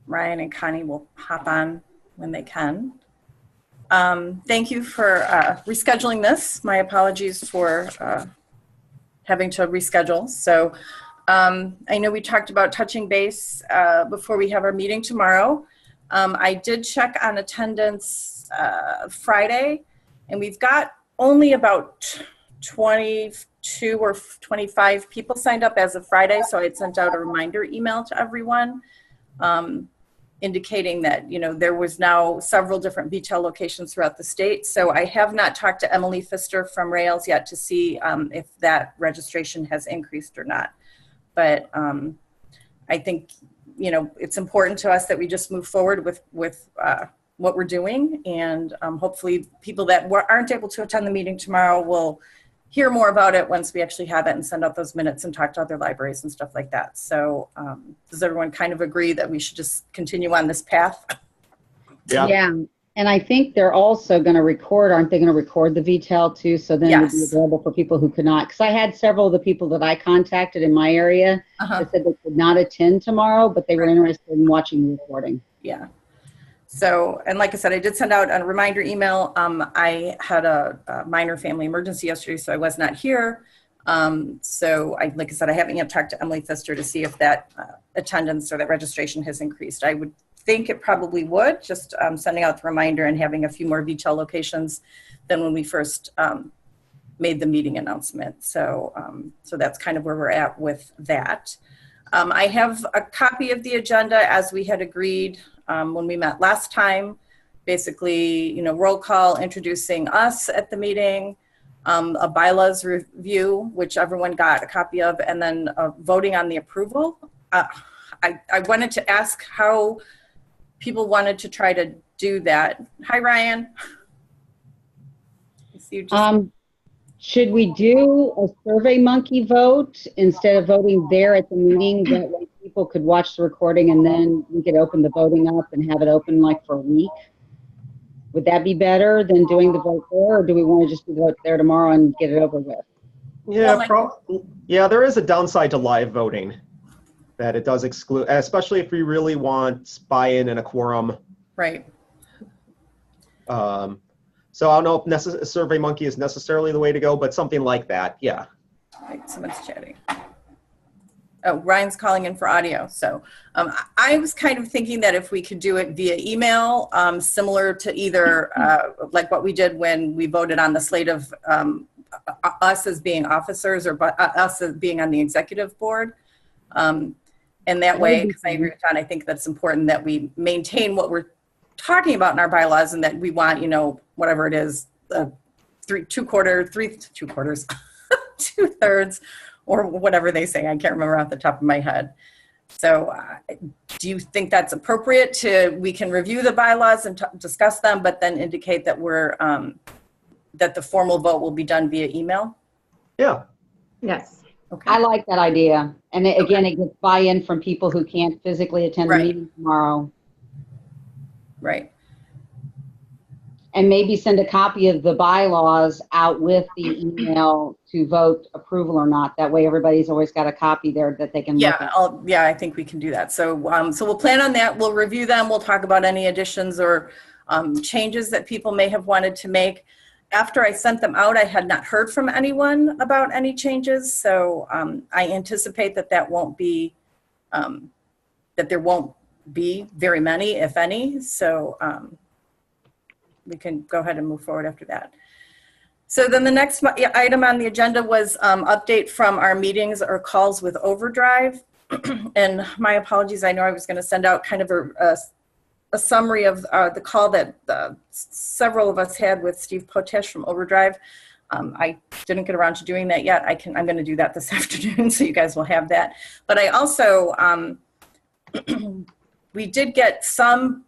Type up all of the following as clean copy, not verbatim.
Ryan and Connie will hop on when they can. Thank you for rescheduling this. My apologies for having to reschedule. So I know we talked about touching base before we have our meeting tomorrow. I did check on attendance Friday, and we've got only about 22 or 25 people signed up as of Friday, so I had sent out a reminder email to everyone indicating that, you know, there was now several different VTEL locations throughout the state. So I have not talked to Emily Pfister from Rails yet to see if that registration has increased or not. But I think, you know, it's important to us that we just move forward with what we're doing, and hopefully people that aren't able to attend the meeting tomorrow will hear more about it once we actually have it and send out those minutes and talk to other libraries and stuff like that. So does everyone kind of agree that we should just continue on this path? Yeah. And I think they're also going to record, aren't they going to record the VTEL too? So then it'll be available for people who could not. Because I had several of the people that I contacted in my area that said they could not attend tomorrow, but they were interested in watching the recording. Yeah. So, and like I said, I did send out a reminder email. I had a minor family emergency yesterday, so I was not here. So like I said, I haven't yet talked to Emily Pfister to see if that attendance or that registration has increased. I would think it probably would, just sending out the reminder and having a few more VTEL locations than when we first made the meeting announcement. So, so that's kind of where we're at with that. I have a copy of the agenda as we had agreed when we met last time. Basically, you know, roll call introducing us at the meeting, a bylaws review, which everyone got a copy of, and then voting on the approval. I wanted to ask how people wanted to try to do that. Hi, Ryan. Should we do a Survey Monkey vote instead of voting there at the meeting? That way people could watch the recording and then we could open the voting up and have it open like for a week. Would that be better than doing the vote there, or do we want to just do the vote there tomorrow and get it over with? Yeah, there is a downside to live voting, that it does exclude, especially if we really want buy-in and a quorum. Right. So I don't know if Survey Monkey is necessarily the way to go, but something like that, yeah. Right, someone's chatting. Oh, Ryan's calling in for audio. So I was kind of thinking that if we could do it via email, similar to either like what we did when we voted on the slate of us as being officers or us as being on the executive board. And that way, because I agree with John, I think that's important that we maintain what we're talking about in our bylaws, and that we want, you know, whatever it is, 2/3, or whatever they say. I can't remember off the top of my head. So do you think that's appropriate we can review the bylaws and discuss them, but then indicate that we're, that the formal vote will be done via email? Yeah. Yes. Okay. I like that idea. And again, it gets buy-in from people who can't physically attend the meeting tomorrow. Right. And maybe send a copy of the bylaws out with the email to vote approval or not. That way everybody's always got a copy there that they can look at. Yeah, I think we can do that. So, so we'll plan on that. We'll review them. We'll talk about any additions or changes that people may have wanted to make. After I sent them out, I had not heard from anyone about any changes. So I anticipate that that won't be, that there won't be very many, if any. So we can go ahead and move forward after that. So then the next item on the agenda was update from our meetings or calls with Overdrive. And my apologies, I know I was going to send out kind of a summary of the call that several of us had with Steve Potesh from Overdrive. I didn't get around to doing that yet. I'm going to do that this afternoon, so you guys will have that. But I also, we did get some,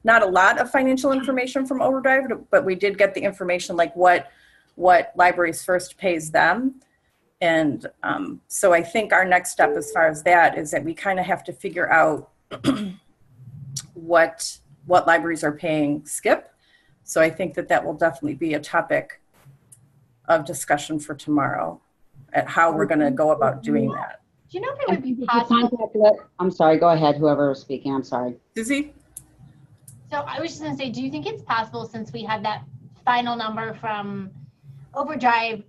not a lot of financial information from Overdrive, but we did get the information like what Libraries First pays them. And so I think our next step as far as that is that we kind of have to figure out what libraries are paying Skip. So I think that will definitely be a topic of discussion for tomorrow at how we're going to go about doing that. Do you know if it I would be think if you possible? I'm sorry, go ahead, whoever was speaking, I'm sorry. Susie? So I was just gonna say, do you think it's possible, since we had that final number from Overdrive,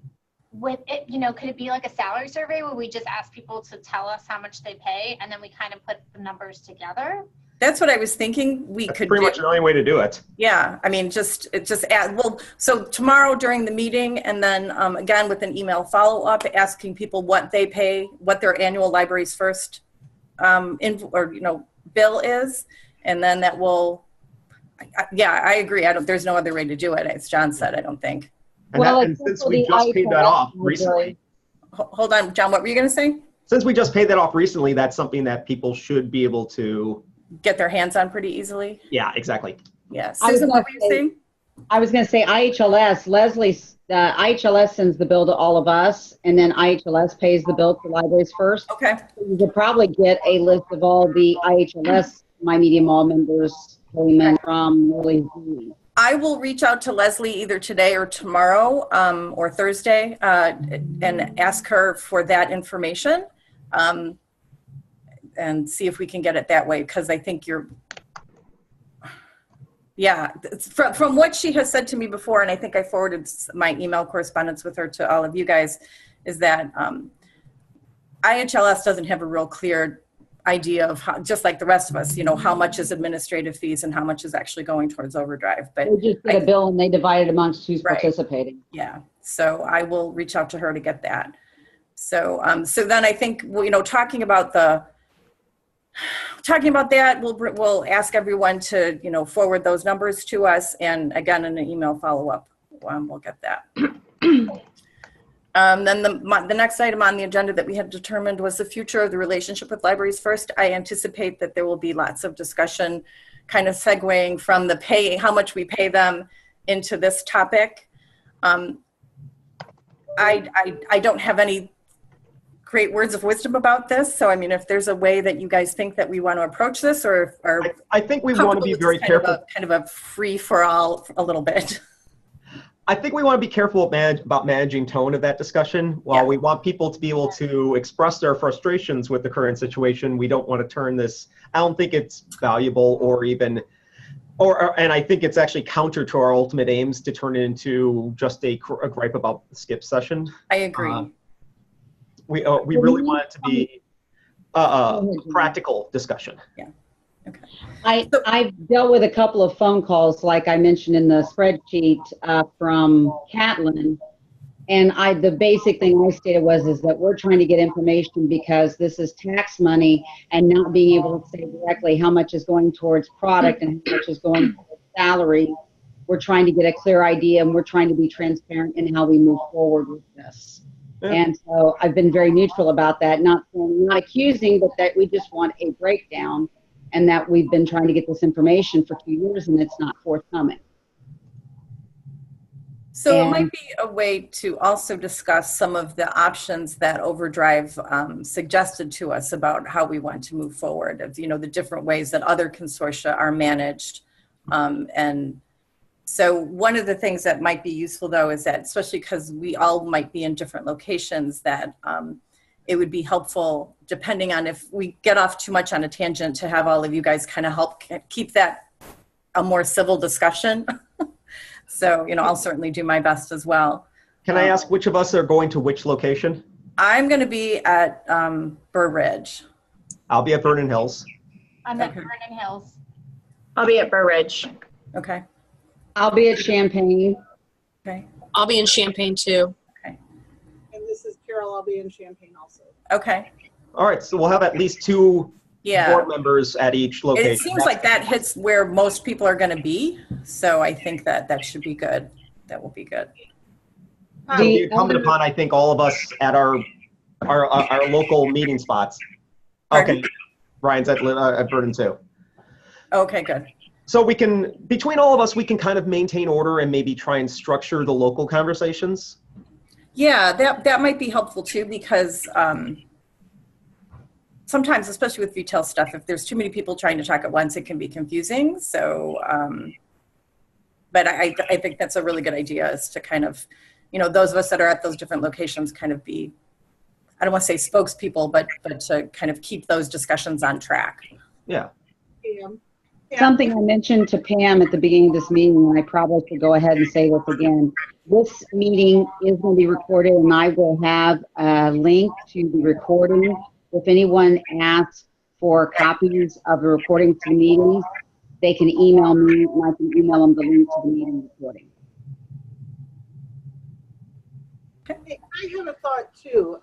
with it, could it be like a salary survey where we just ask people to tell us how much they pay and then we kind of put the numbers together? That's what I was thinking we That's could pretty do. much the only way to do it. Yeah, I mean, just add, well, so tomorrow during the meeting, and then again with an email follow-up asking people what they pay, what their annual Libraries First bill is, and then that will, yeah, I agree. There's no other way to do it. As John said, I don't think. And since we just paid that off recently, Hold on, John, what were you going to say? since we just paid that off recently, that's something that people should be able to Get their hands on pretty easily. Yeah, exactly. Yeah. I was Susan, what were you saying? I was going to say IHLS, IHLS sends the bill to all of us, and then IHLS pays the bill to Libraries First. Okay. So you could probably get a list of all the IHLS MyMediaMall members payment from Lily Z. I will reach out to Leslie either today or tomorrow or Thursday and ask her for that information and see if we can get it that way, because I think from what she has said to me before, and I think I forwarded my email correspondence with her to all of you guys, is that IHLS doesn't have a real clear idea of how, just like the rest of us, how much is administrative fees and how much is actually going towards Overdrive. But they just get a bill and they divide it amongst who's Right. participating. Yeah, so I will reach out to her to get that. So so then I think, talking about that, we'll ask everyone to forward those numbers to us, and again in an email follow-up, we'll get that. Then the next item on the agenda that we had determined was the future of the relationship with Libraries First. I anticipate that there will be lots of discussion kind of segueing from the pay, how much we pay them, into this topic. I don't have any great words of wisdom about this. So, I mean, if there's a way that you guys think that we want to approach this, or I think we want to be very careful. Kind of a free for all a little bit. I think we want to be careful about managing tone of that discussion. While we want people to be able to express their frustrations with the current situation, we don't want to turn this, I don't think it's valuable and I think it's actually counter to our ultimate aims to turn it into just a gripe about the skip session. I agree. We really want it to be a practical discussion. Yeah. Okay. I've dealt with a couple of phone calls, like I mentioned in the spreadsheet from Catlin, and the basic thing I stated is that we're trying to get information because this is tax money, and not being able to say directly how much is going towards product and how much is going towards salary. We're trying to get a clear idea, and we're trying to be transparent in how we move forward with this. Yeah. And so I've been very neutral about that, not accusing, but that we just want a breakdown, and that we've been trying to get this information for 2 years and it's not forthcoming. So it might be a way to also discuss some of the options that Overdrive suggested to us about how we want to move forward, of the different ways that other consortia are managed. And so one of the things that might be useful, though, is that, especially because we all might be in different locations, that it would be helpful, depending on if we get off too much on a tangent, to have all of you guys kind of help keep that a more civil discussion. So, I'll certainly do my best as well. Can I ask which of us are going to which location? I'm going to be at Burr Ridge. I'll be at Vernon Hills. I'm at Vernon Hills. I'll be at Burr Ridge. Okay. I'll be at Champaign. Okay. I'll be in Champaign too. Okay. And this is Carol. I'll be in Champaign also. Okay. All right, so we'll have at least two board members at each location. It seems like that hits where most people are going to be, so I think that should be good. That will be good. So it'll be incumbent upon, I think, all of us at our local meeting spots. Pardon? Okay, Brian's at Vernon too. Okay, good. So we can, between all of us, we can kind of maintain order and maybe try and structure the local conversations. Yeah, that might be helpful too, because sometimes, especially with retail stuff, if there's too many people trying to talk at once, it can be confusing. So, but I think that's a really good idea, is to kind of, those of us that are at those different locations kind of be I don't want to say spokespeople, but to kind of keep those discussions on track. Yeah. Something I mentioned to Pam at the beginning of this meeting, and I probably should go ahead and say this again. This meeting is going to be recorded, and I will have a link to the recording. If anyone asks for copies of the recording to the meetings, they can email me, and I can email them the link to the meeting recording. Hey, I have a thought too.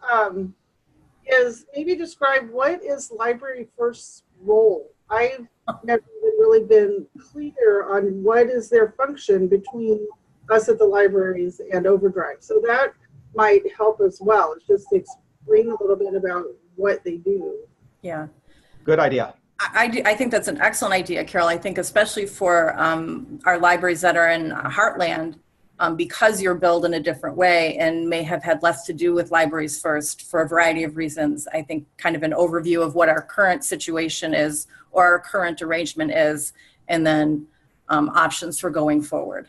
Is maybe describe what is Library First's role? I've never really been clear on what is their function between us at the libraries and Overdrive. So that might help as well. It's just explain a little bit about what they do. Yeah. Good idea. I think that's an excellent idea, Carol. I think especially for our libraries that are in Heartland, because you're billed in a different way and may have had less to do with Libraries First for a variety of reasons. I think kind of an overview of what our current situation is or our current arrangement is, and then options for going forward.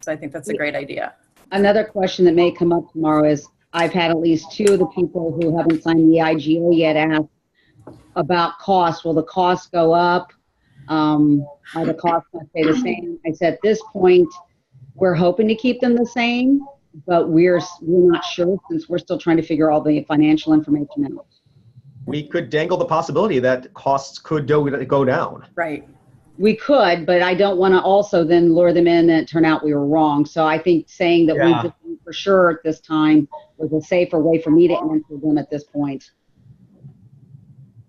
So I think that's a great idea. Another question that may come up tomorrow is, I've had at least 2 of the people who haven't signed the IGA yet ask about cost. Will the cost go up? Are the costs going to stay the same? I said at this point, we're hoping to keep them the same, but we're not sure since we're still trying to figure all the financial information out. We could dangle the possibility that costs could go down. Right. We could, but I don't want to also then lure them in and it turn out we were wrong. So I think saying that we just for sure at this time was a safer way for me to answer them at this point.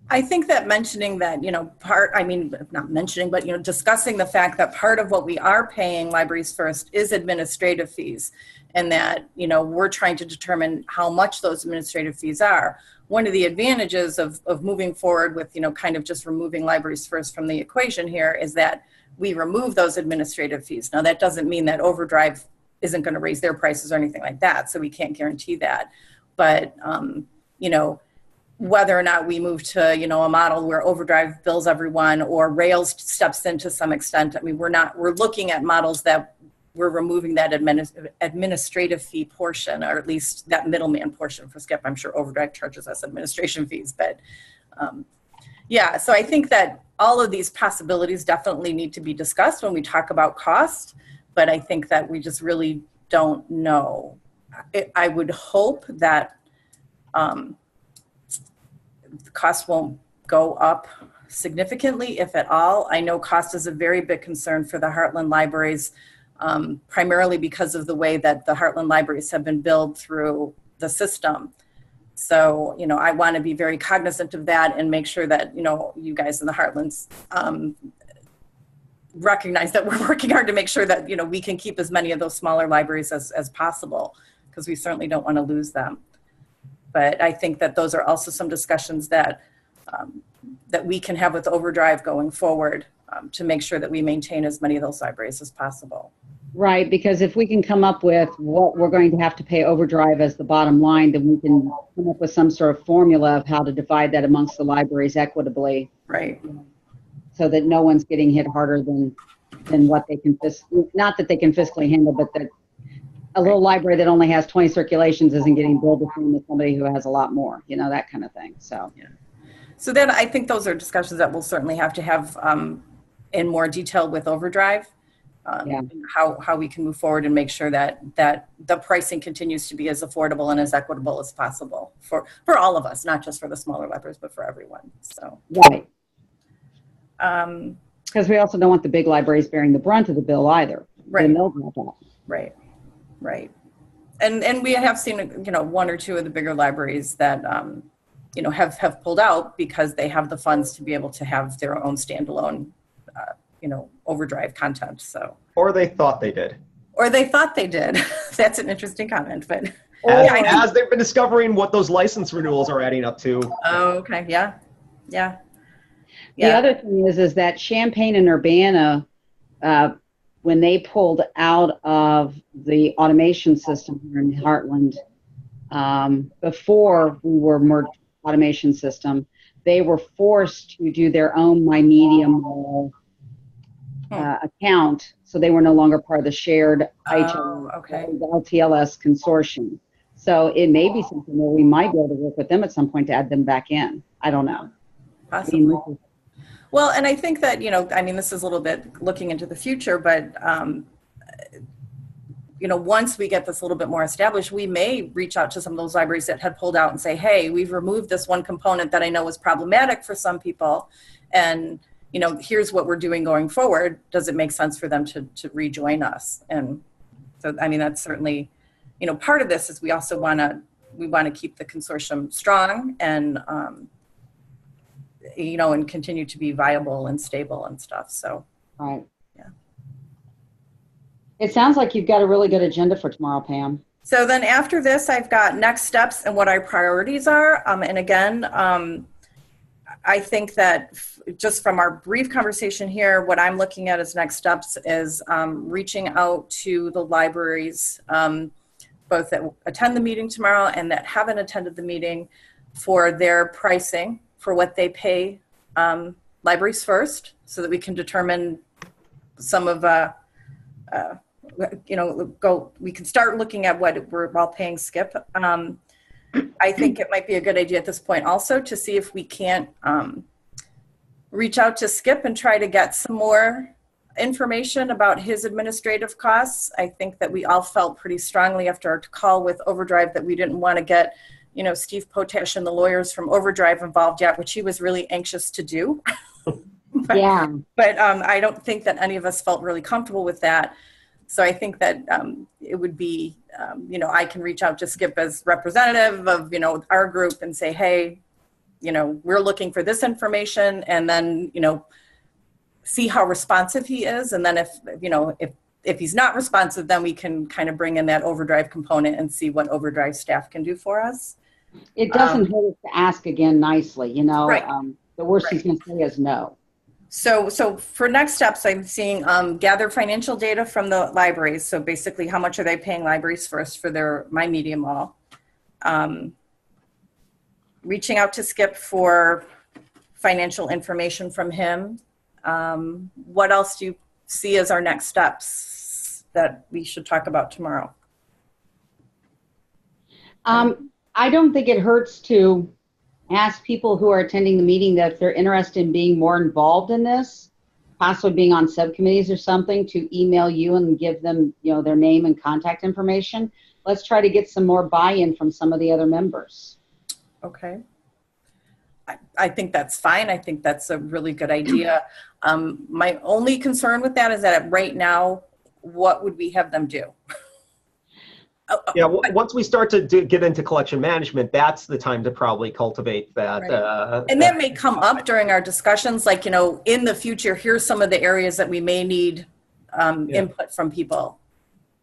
I think that mentioning that, not mentioning, but, discussing the fact that part of what we are paying Libraries First is administrative fees, and that, we're trying to determine how much those administrative fees are. One of the advantages of moving forward with, kind of just removing Libraries First from the equation here is that we remove those administrative fees. Now, that doesn't mean that Overdrive isn't going to raise their prices or anything like that, so we can't guarantee that. But, whether or not we move to, a model where Overdrive bills everyone or Rails steps in to some extent. I mean, we're looking at models that we're removing that administrative fee portion, or at least that middleman portion for Skip. I'm sure Overdrive charges us administration fees, but yeah, so I think that all of these possibilities definitely need to be discussed when we talk about cost, but I think that we just really don't know. I would hope that the cost won't go up significantly, if at all. I know cost is a very big concern for the Heartland libraries, primarily because of the way that the Heartland libraries have been billed through the system. So, I want to be very cognizant of that and make sure that, you guys in the Heartlands recognize that we're working hard to make sure that, we can keep as many of those smaller libraries as possible, because we certainly don't want to lose them. But I think that those are also some discussions that that we can have with Overdrive going forward to make sure that we maintain as many of those libraries as possible. Right, because if we can come up with what we're going to have to pay Overdrive as the bottom line, then we can come up with some sort of formula of how to divide that amongst the libraries equitably. Right. So that no one's getting hit harder than what they can, not that they can fiscally handle, but that a little library that only has 20 circulations isn't getting billed the same as somebody who has a lot more, that kind of thing. So, yeah. So then I think those are discussions that we'll certainly have to have in more detail with Overdrive, how we can move forward and make sure that the pricing continues to be as affordable and as equitable as possible for all of us, not just for the smaller libraries, but for everyone. So, right. Because we also don't want the big libraries bearing the brunt of the bill either. Right. Then they'll drop off. Right. Right. And we have seen, 1 or 2 of the bigger libraries that, have pulled out because they have the funds to be able to have their own standalone, Overdrive content. So. Or they thought they did. Or they thought they did. That's an interesting comment, but. As they've been discovering what those license renewals are adding up to. Oh, okay. Yeah. Yeah. The other thing is that Champaign and Urbana, when they pulled out of the automation system here in Heartland, before we were merged automation system, they were forced to do their own MyMediaMall account, so they were no longer part of the shared the LTLS consortium. So it may be something where we might be able to work with them at some point to add them back in. I don't know. Possibly. Well, and I think that, I mean, this is a little bit looking into the future, but, once we get this a little bit more established, we may reach out to some of those libraries that had pulled out and say, hey, we've removed this one component that I know was problematic for some people. And, here's what we're doing going forward. Does it make sense for them to rejoin us? And so, I mean, that's certainly, part of this is we also want to keep the consortium strong and, and continue to be viable and stable and stuff. So, right. Yeah. It sounds like you've got a really good agenda for tomorrow, Pam. So then after this, I've got next steps and what our priorities are. And again, I think that just from our brief conversation here, what I'm looking at as next steps is reaching out to the libraries, both that attend the meeting tomorrow and that haven't attended the meeting, for their pricing for what they pay Libraries First, so that we can determine some of, we can start looking at what we're all paying Skip. I think it might be a good idea at this point also to see if we can't reach out to Skip and try to get some more information about his administrative costs. I think that we all felt pretty strongly after our call with Overdrive that we didn't want to get, Steve Potash and the lawyers from Overdrive involved yet, which he was really anxious to do. But I don't think that any of us felt really comfortable with that. So I think that it would be, I can reach out to Skip as representative of, our group and say, hey, we're looking for this information, and then, see how responsive he is. And then if he's not responsive, then we can kind of bring in that Overdrive component and see what Overdrive staff can do for us. It doesn't hurt us to ask again nicely, Right. The worst he's going to say is no. So for next steps, I'm seeing gather financial data from the libraries. So basically, how much are they paying Libraries First for their MyMediaMall? Reaching out to Skip for financial information from him. What else do you see as our next steps that we should talk about tomorrow? I don't think it hurts to ask people who are attending the meeting that if they're interested in being more involved in this, possibly being on subcommittees or something, to email you and give them, their name and contact information. Let's try to get some more buy-in from some of the other members. Okay. I think that's fine. I think that's a really good idea. My only concern with that is that right now, what would we have them do? Yeah, once we start to get into collection management, that's the time to probably cultivate that. Right. And that may come up during our discussions, like, in the future, here's some of the areas that we may need input from people.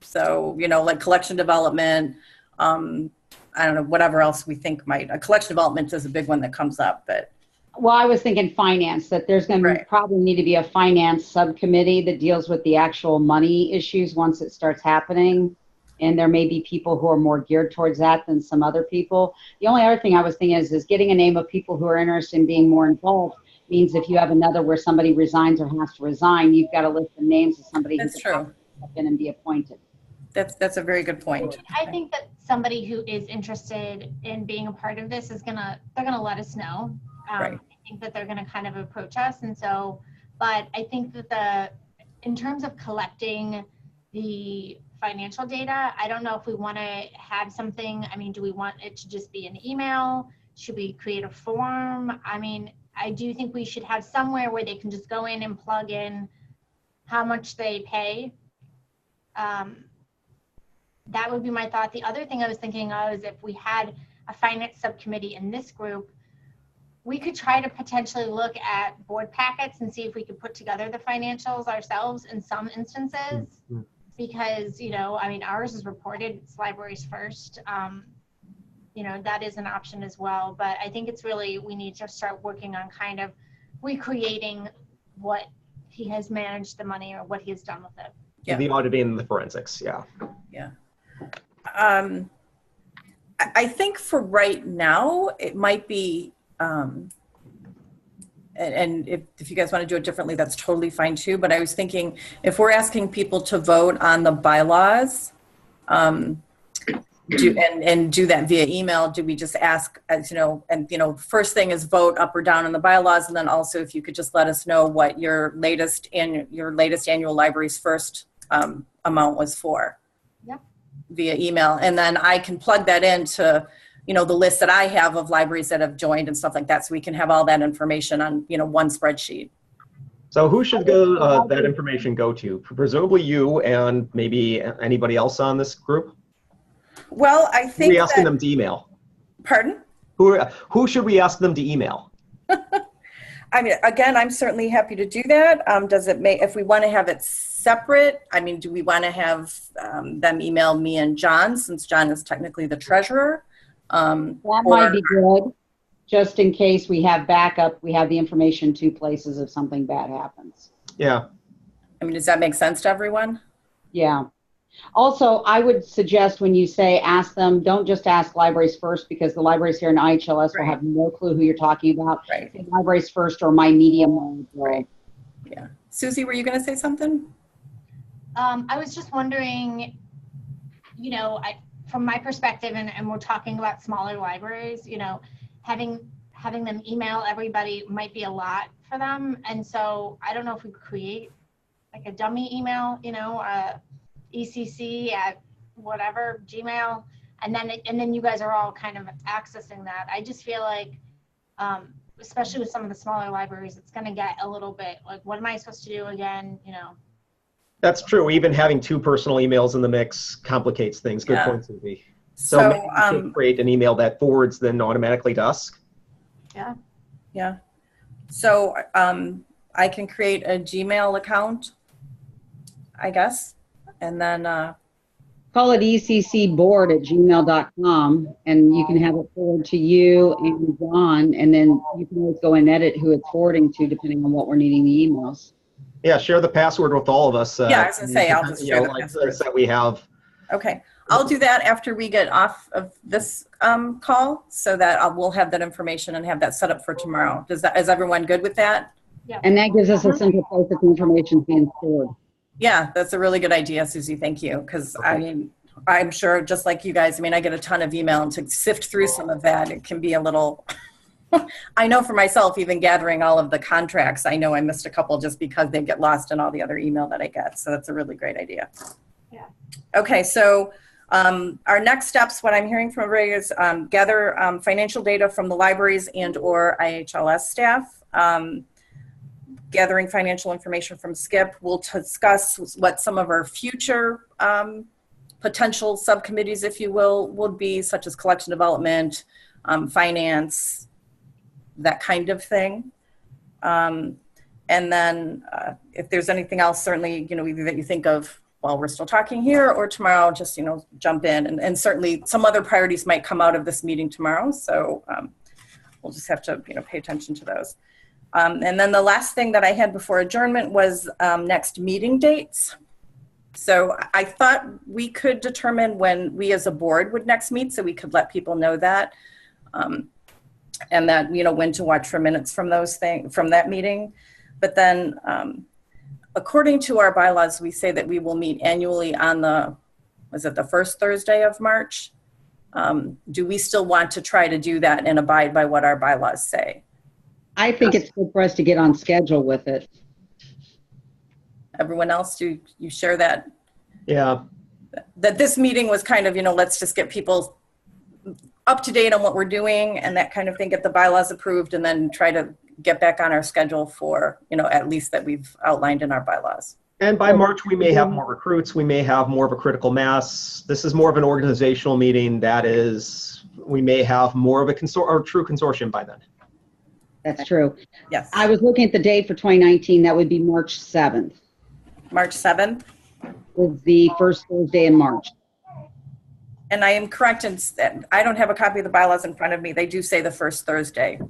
So, like collection development, I don't know, whatever else we think might. Collection development is a big one that comes up, but. Well, I was thinking finance, that there's going to probably need to be a finance subcommittee that deals with the actual money issues once it starts happening. And there may be people who are more geared towards that than some other people. The only other thing I was thinking is getting a name of people who are interested in being more involved means if you have another where somebody resigns or has to resign, you've got to list the names of somebody who can step in and be appointed. That's a very good point. I think that somebody who is interested in being a part of this they're gonna let us know. I think that they're gonna kind of approach us, and so, but I think that in terms of collecting the financial data, I don't know if we want to have something. I mean, do we want it to just be an email? Should we create a form? I mean, I do think we should have somewhere where they can just go in and plug in how much they pay. That would be my thought. The other thing I was thinking of is if we had a finance subcommittee in this group, we could try to potentially look at board packets and see if we could put together the financials ourselves in some instances. Mm-hmm. Because, I mean, ours is reported, it's Libraries First. That is an option as well. But I think it's really, we need to start working on kind of recreating what he has managed the money or what he has done with it. Yeah. The auditing and the forensics, yeah. Yeah. I think for right now, it might be, and if you guys want to do it differently, that's totally fine too. But I was thinking, if we're asking people to vote on the bylaws, do that via email? Do we just ask, as you know, and first thing is vote up or down on the bylaws, and then also if you could just let us know what your latest annual library's first amount was for. Yep. Via email, and then I can plug that into the list that I have of libraries that have joined and stuff like that, so we can have all that information on one spreadsheet. So who should that information go to? Presumably you and maybe anybody else on this group? Well, I think Are we asking them to email? Pardon? Who should we ask them to email? I mean, again, I'm certainly happy to do that. Does it make, if we want to have it separate, I mean, do we want to have them email me and John, since John is technically the treasurer? That might be good, just in case we have backup, we have the information 2 places if something bad happens. Yeah. I mean, does that make sense to everyone? Yeah. Also, I would suggest when you say ask them, don't just ask Libraries First, because the libraries here in IHLS will have no clue who you're talking about. Right. Say Libraries First or MyMediaMall. Right. Yeah. Susie, were you going to say something? I was just wondering, from my perspective, and we're talking about smaller libraries, having them email everybody might be a lot for them. And so I don't know if we create like a dummy email, ECC at whatever, Gmail, and then you guys are all kind of accessing that. I just feel like, especially with some of the smaller libraries, it's going to get a little bit like, what am I supposed to do again? That's true. Even having 2 personal emails in the mix complicates things. Good point, Susie. So maybe we should create an email that forwards then automatically to us. Yeah. Yeah. So I can create a Gmail account, I guess, and then Call it eccboard@gmail.com, and you can have it forward to you and John, and then you can always go and edit who it's forwarding to depending on what we're needing the emails. Yeah, share the password with all of us. Yeah, I was going to say, I'll just share the password. That we have. Okay. I'll do that after we get off of this call, so that we'll have that information and have that set up for tomorrow. Is everyone good with that? Yeah. And that gives us a central place that the information is being stored. Yeah, that's a really good idea, Susie. Thank you. Because I mean, I'm sure just like you guys, I mean, I get a ton of email, and to sift through some of that, it can be a little, I know for myself, even gathering all of the contracts, I know I missed a couple just because they get lost in all the other email that I get. So that's a really great idea. Yeah. Okay, so our next steps, what I'm hearing from everybody is gather financial data from the libraries and or IHLS staff. Gathering financial information from Skip. We'll discuss what some of our future potential subcommittees, if you will, would be, such as collection development, finance, that kind of thing. And then if there's anything else, certainly, either that you think of while we're still talking here or tomorrow, just, jump in. And certainly some other priorities might come out of this meeting tomorrow. So we'll just have to, pay attention to those. And then the last thing that I had before adjournment was next meeting dates. So I thought we could determine when we as a board would next meet, so we could let people know that. And that, when to watch for minutes from from that meeting. But then according to our bylaws, we say that we will meet annually on the first Thursday of March? Do we still want to try to do that and abide by what our bylaws say? I think it's good for us to get on schedule with it. Everyone else, do you share that? Yeah. That this meeting was kind of, let's just get people up to date on what we're doing and that kind of thing, get the bylaws approved, and then try to get back on our schedule for, at least that we've outlined in our bylaws. And by March, we may have more recruits. We may have more of a critical mass. This is more of an organizational meeting. That is, we may have more of a true consortium by then. That's true. Yes. I was looking at the date for 2019. That would be March 7th. March 7th? Is the first Thursday in March. And I am correct in that I don't have a copy of the bylaws in front of me. They do say the first Thursday.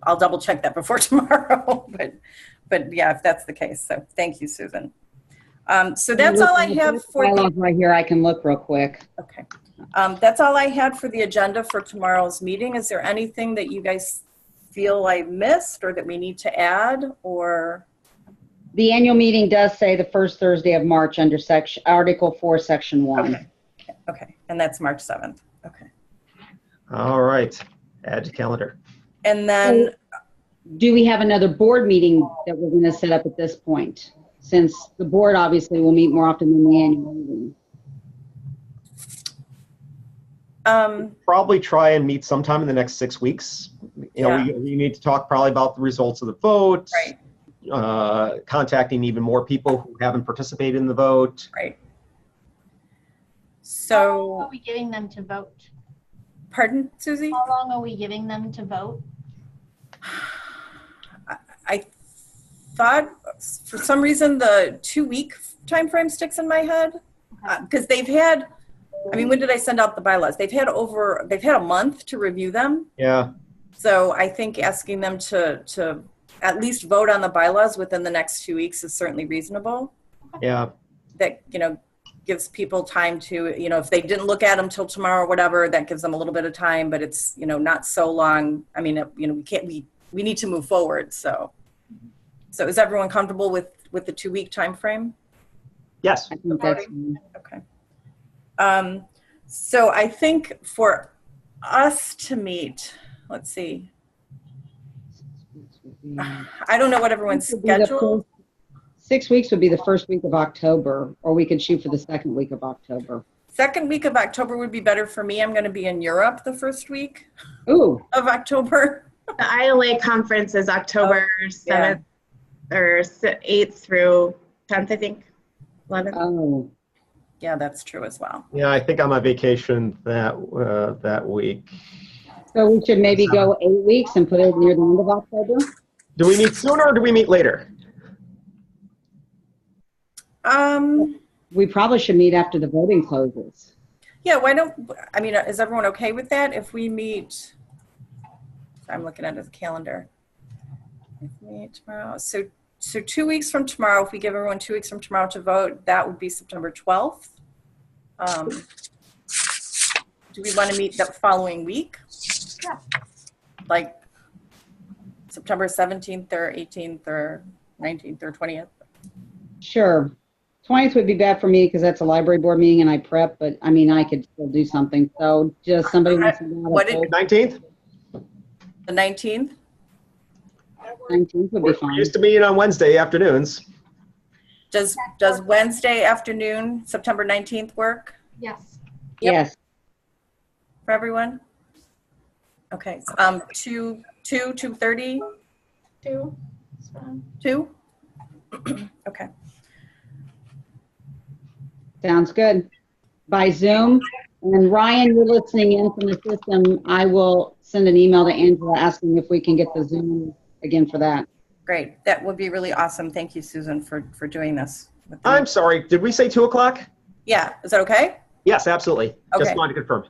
I'll double check that before tomorrow, but yeah, if that's the case. So thank you, Susan. So that's all I have for bylaws right here. I can look real quick. Okay. That's all I had for the agenda for tomorrow's meeting. Is there anything that you guys feel I missed or that we need to add, or? The annual meeting does say the first Thursday of March under Article 4, Section 1. Okay. Okay, and that's March 7th. Okay. All right. Add to calendar. And then, Do we have another board meeting that we're going to set up at this point? Since the board obviously will meet more often than the annual meeting. Probably try and meet sometime in the next 6 weeks. You know, Yeah. we need to talk probably about the results of the vote. Right. Contacting even more people who haven't participated in the vote. Right. How long So, are we giving them to vote? pardon, Susie? How long are we giving them to vote? I thought for some reason the 2-week time frame sticks in my head because they've had, I mean, when did I send out the bylaws? They've had a month to review them. Yeah. So I think asking them to at least vote on the bylaws within the next 2 weeks is certainly reasonable. Yeah. That, gives people time to, if they didn't look at them till tomorrow or whatever, that gives them a little bit of time, but it's, not so long. I mean, we need to move forward. So is everyone comfortable with the 2-week time frame? Yes. I think that's Okay. So I think for us to meet, let's see, I don't know what everyone's schedule. 6 weeks would be the first week of October, or we could shoot for the second week of October. Second week of October would be better for me. I'm going to be in Europe the first week Ooh, of October. The ILA conference is October yeah. 7th or 8th through 10th, I think. 11th. oh, Yeah, that's true as well. Yeah, I think I'm on vacation that week. so we should maybe go 8 weeks and put it near the end of October? Do we meet sooner or do we meet later? We probably should meet after the voting closes. Yeah, is everyone okay with that if we meet, I'm looking at the calendar. If we meet tomorrow, so 2 weeks from tomorrow, if we give everyone 2 weeks from tomorrow to vote, that would be September 12th. Do we want to meet the following week? Yeah. Like September 17th or 18th or 19th or 20th? Sure. 20th would be bad for me because that's a library board meeting and I prep, but I mean, I could still do something. So just somebody wants to know. What did- 19th? The 19th? 19th would be We're fine. used to meeting on Wednesday afternoons. Does Wednesday afternoon, September 19th work Yes. Yes. for everyone? Okay, so, 2:30? 2. It's fine. 2? Okay. Sounds good. By Zoom. And Ryan, you're listening in from the system. I will send an email to Angela asking if we can get the Zoom again for that. Great. That would be really awesome. Thank you, Susan, for doing this. with me. I'm sorry, did we say 2 o'clock? Yeah, is that okay? Yes, absolutely. Just Okay. wanted to confirm.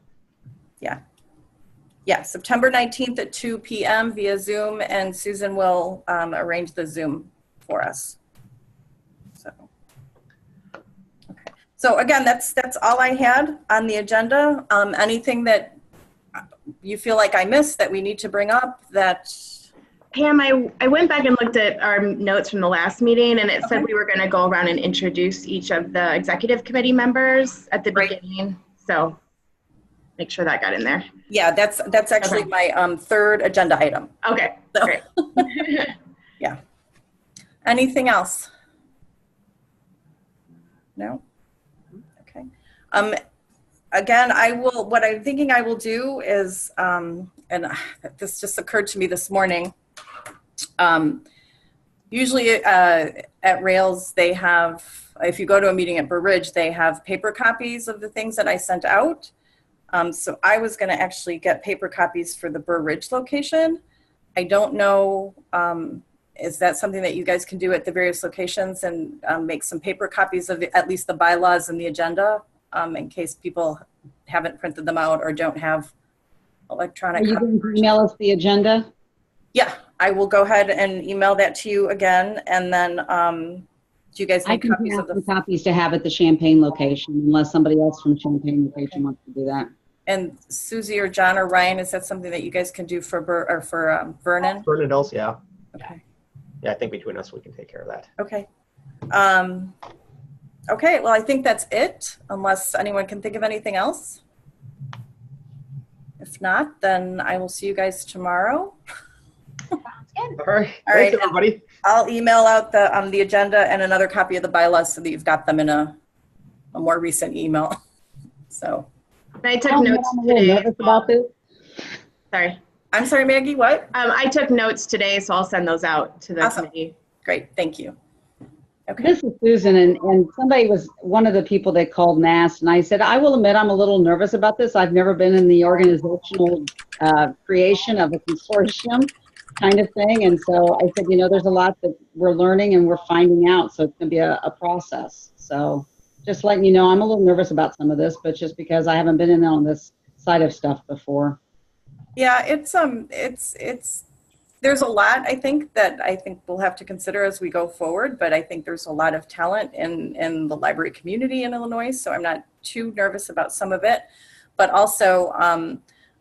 Yeah, September 19th at 2 p.m. via Zoom, and Susan will arrange the Zoom for us. So, okay. So again, that's all I had on the agenda. Anything that you feel like I missed that we need to bring up that? Pam, I went back and looked at our notes from the last meeting, and it said Okay. we were going to go around and introduce each of the executive committee members at the Right. beginning. So make sure that got in there. Yeah, that's actually Okay. my third agenda item. Okay, So- great. Anything else? No? Okay. Again, what I'm thinking I will do is, and this just occurred to me this morning. Usually at Rails, they have, if you go to a meeting at Burr Ridge, they have paper copies of the things that I sent out. So I was going to actually get paper copies for the Burr Ridge location. I don't know, is that something that you guys can do at the various locations and make some paper copies of at least the bylaws and the agenda in case people haven't printed them out or don't have electronic Are you copies? going to email us the agenda? Yeah, I will go ahead and email that to you again. And then do you guys I make can copies have of the? some copies to have at the Champaign location unless somebody else from Champaign location wants to do that. And Susie or John or Ryan, is that something that you guys can do for Vernon? Vernon else, yeah. Okay. Yeah, I think between us, we can take care of that. Okay. Okay, well, I think that's it, unless anyone can think of anything else. If not, then I will see you guys tomorrow. Sounds good. All right. All Thanks, right. everybody. I'll email out the agenda and another copy of the bylaws so that you've got them in a more recent email. So, And I took I'm notes a little today. nervous about this. Sorry. I'm sorry, Maggie, what? I took notes today, so I'll send those out to the Awesome. committee. Great, thank you. Okay. This is Susan, and somebody was one of the people that called and asked, and I said, I will admit I'm a little nervous about this. I've never been in the organizational creation of a consortium kind of thing, and so I said, you know, there's a lot that we're learning and we're finding out, so it's going to be a process. So just letting you know, I'm a little nervous about some of this, but just because I haven't been in on this side of stuff before. Yeah, there's a lot I think we'll have to consider as we go forward, but I think there's a lot of talent in the library community in Illinois, so I'm not too nervous about some of it. But also,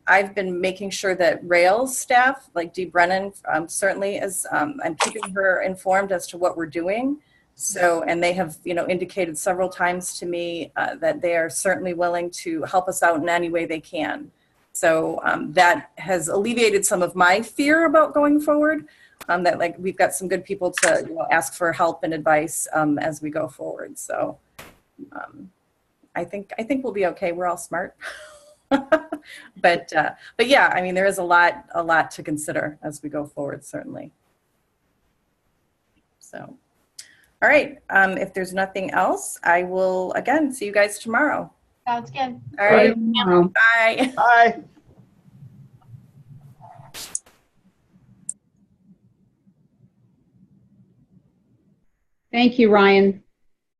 I've been making sure that Rails staff, like Dee Brennan, certainly is, I'm keeping her informed as to what we're doing. So, and they have, you know, indicated several times to me that they are certainly willing to help us out in any way they can. So that has alleviated some of my fear about going forward, that like we've got some good people to, you know, ask for help and advice as we go forward. So I think we'll be okay. We're all smart. but yeah, I mean, there is a lot to consider as we go forward, certainly. So, all right. If there's nothing else, I will again see you guys tomorrow. Sounds good. All right. Tomorrow. Bye. Bye. Thank you, Ryan.